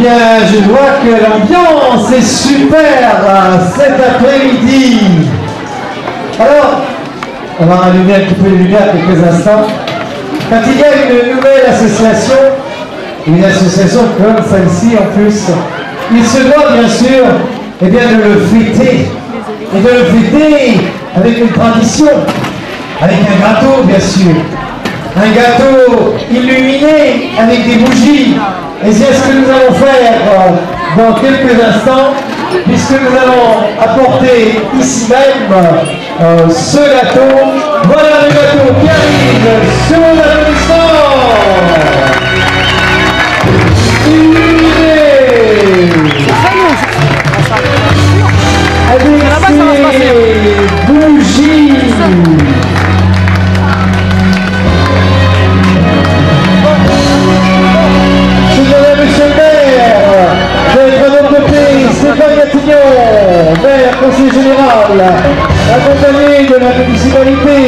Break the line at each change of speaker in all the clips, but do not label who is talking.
bien, je vois que l'ambiance est super cet après-midi. Alors, on va rallumer un petit peu les lumières quelques instants. Quand il y a une nouvelle association, une association comme celle-ci en plus, il se doit bien sûr de le fêter. Et de le fêter avec une tradition, avec un gâteau bien sûr. Un gâteau illuminé avec des bougies. Et c'est ce que nous allons faire dans quelques instants, puisque nous allons apporter ici même ce gâteau. Voilà le gâteau qui arrive sur l'applaudissement. Illuminé avec ces bougies. Monsieur le maire, d'être à notre côté, Stéphane Gatignon, maire, conseiller général, accompagné de la municipalité,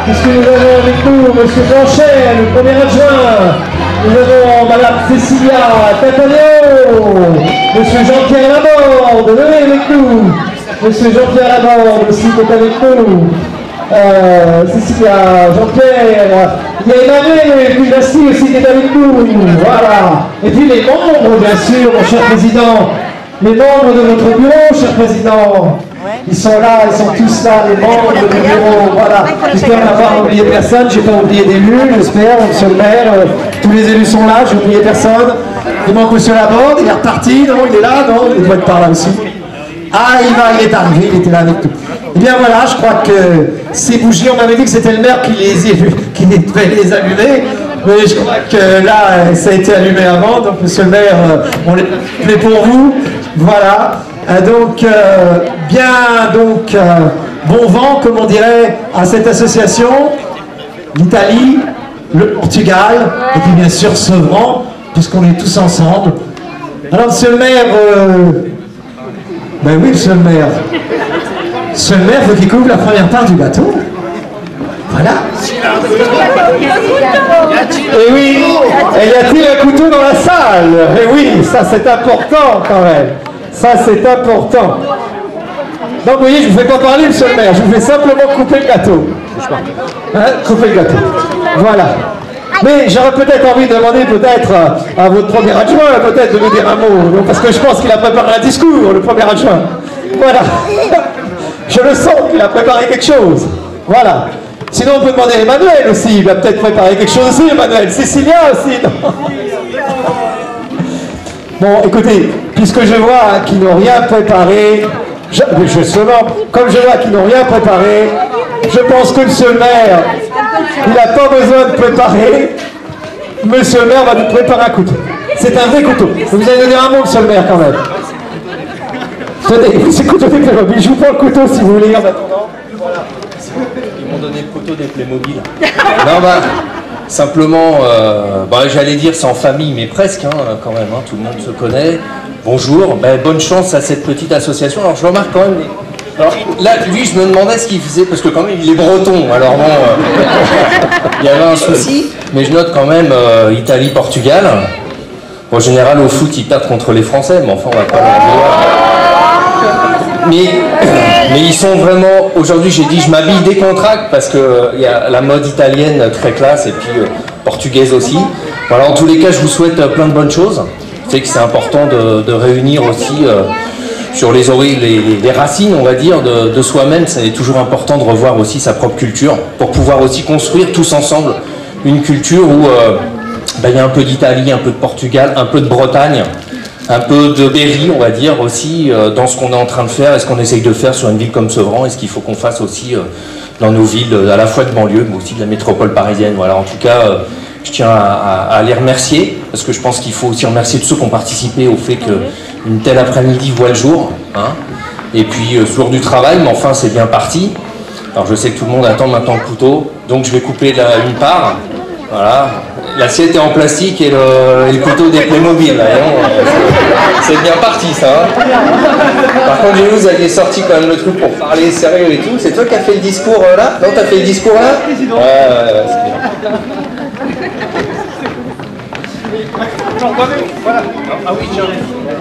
puisque nous avons avec nous monsieur Blanchel, le premier adjoint, nous avons madame Cécilia Tataneo, monsieur Jean-Pierre Laborde, venez avec nous, monsieur Jean-Pierre Laborde aussi qui est avec nous. Cécilia, Jean-Pierre, il y a Emmanuel Pulvasti aussi qui est avec nous, voilà. Et puis les membres, bien sûr, mon cher président, les membres de votre bureau, cher président, ils sont là, ils sont tous là, les membres de votre bureau, voilà. J'espère n'avoir oublié personne, j'ai pas oublié d'élus, j'espère, monsieur le maire, tous les élus sont là, j'ai oublié personne. Il manque monsieur Laborde, il est reparti, non, il est là, non, il doit être par là aussi. Ah, il est arrivé, il était là avec nous. Eh bien voilà, je crois que ces bougies, on m'avait dit que c'était le maire qui devait les allumer, mais je crois que là, ça a été allumé avant, donc monsieur le maire, on les fait pour vous, voilà. Donc, bon vent, comme on dirait, à cette association, l'Italie, le Portugal, et puis bien sûr Sevran, puisqu'on est tous ensemble. Alors monsieur le maire, ben oui, monsieur le maire. Monsieur le maire, il faut qu'il couvre la première part du bateau. Voilà. Et oui, et y a-t-il un couteau dans la salle? Et oui, ça c'est important quand même. Ça c'est important. Donc vous voyez, je ne vous fais pas parler, monsieur le maire, je vous fais simplement couper le gâteau. Hein, couper le gâteau. Voilà. Mais j'aurais peut-être envie de demander peut-être à votre premier adjoint peut-être de me dire un mot, parce que je pense qu'il a préparé un discours, le premier adjoint. Voilà. Je le sens qu'il a préparé quelque chose. Voilà. Sinon on peut demander à Emmanuel aussi, il va peut-être préparer quelque chose aussi, Emmanuel. Cécilia aussi, non? Bon, écoutez, puisque je vois qu'ils n'ont rien préparé, comme je vois qu'ils n'ont rien préparé, je pense que monsieur le maire, il n'a pas besoin de préparer. Monsieur le maire va nous préparer un couteau. C'est un vrai couteau. Vous allez donner un mot, monsieur le maire, quand même. Tenez, c'est le couteau des Playmobil. Je vous prends le couteau si vous voulez en attendant. Voilà.
Ils m'ont donné le couteau des Playmobil. Non, bah, simplement, j'allais dire sans famille, mais presque, hein, quand même. Hein, tout le monde se connaît. Bonjour, bonne chance à cette petite association. Alors, je remarque quand même... Alors là, lui, je me demandais ce qu'il faisait, parce que quand même, il est breton, alors bon, il y avait un souci, mais je note quand même Italie-Portugal. En général, au foot, ils perdent contre les Français, mais enfin, on va pas leur dire. Mais ils sont vraiment, aujourd'hui, j'ai dit, je m'habille décontracte, parce qu'il y a la mode italienne très classe, et puis portugaise aussi. Voilà, en tous les cas, je vous souhaite plein de bonnes choses. C'est que c'est important de réunir aussi... sur les racines, on va dire, de soi-même, c'est toujours important de revoir aussi sa propre culture pour pouvoir aussi construire tous ensemble une culture où il y a un peu d'Italie, un peu de Portugal, un peu de Bretagne, un peu de Berry, on va dire, aussi dans ce qu'on est en train de faire et ce qu'on essaye de faire sur une ville comme Sevran et ce qu'il faut qu'on fasse aussi dans nos villes, à la fois de banlieue, mais aussi de la métropole parisienne. Voilà, en tout cas, je tiens à les remercier, parce que je pense qu'il faut aussi remercier tous ceux qui ont participé au fait qu'une telle après-midi voit le jour. Hein. Et puis, jour du travail, mais enfin, c'est bien parti. Alors, je sais que tout le monde attend maintenant le couteau, donc je vais couper une part. Voilà. L'assiette est en plastique et le couteau des Playmobil. C'est bien parti, ça. Hein. Par contre, j'ai vu, vous aviez sorti quand même le truc pour parler sérieux et tout. C'est toi qui as fait le discours là? Non, t'as fait le discours là? Ouais, c'est bien.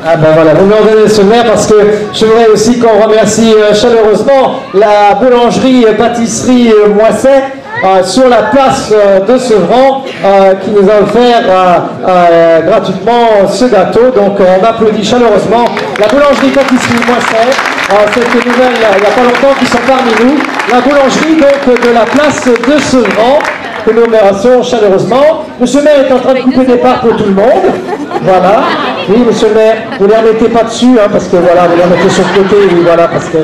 Ah ben voilà, vous me donnez le sommaire parce que je voudrais aussi qu'on remercie chaleureusement la boulangerie pâtisserie Moisset sur la place de Sevran qui nous a offert gratuitement ce gâteau. Donc on applaudit chaleureusement la boulangerie pâtisserie Moisset. Cette nouvelle il n'y a pas longtemps qui sont parmi nous. La boulangerie donc de la place de Sevran que nous remercions chaleureusement. Monsieur le maire est en train de couper des parts pour tout le monde. Voilà. Oui, monsieur le maire, vous ne les remettez pas dessus, hein, parce que voilà, vous les remettez sur le côté, oui, voilà, parce que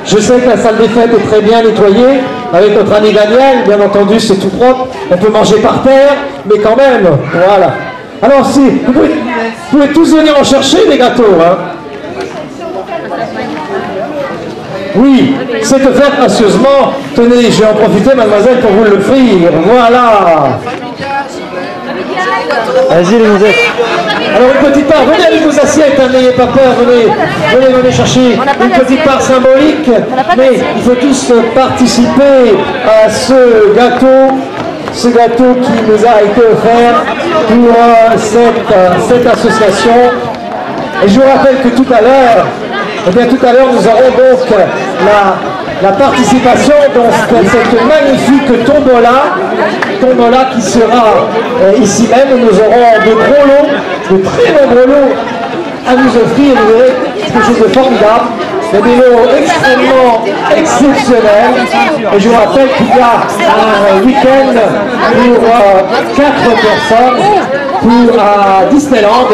je sais que la salle des fêtes est très bien nettoyée, avec notre ami Daniel, bien entendu, c'est tout propre, on peut manger par terre, mais quand même, voilà. Alors si, vous pouvez tous venir en chercher des gâteaux, hein. Oui, c'est offert gracieusement. Tenez, je vais en profiter, mademoiselle, pour vous l'offrir. Voilà. Vas-y, les musettes. Alors, une petite part, venez avec vos assiettes, hein, n'ayez pas peur, venez chercher une petite part symbolique. Mais il faut tous participer à ce gâteau qui nous a été offert pour cette association. Et je vous rappelle que tout à l'heure, nous aurons donc la participation dans cette magnifique tombola qui sera ici même. Nous aurons de gros lots, de très nombreux lots à nous offrir. Vous verrez quelque chose de formidable. Il y a des lots extrêmement exceptionnels. Et je vous rappelle qu'il y a un week-end pour 4 personnes à Disneyland.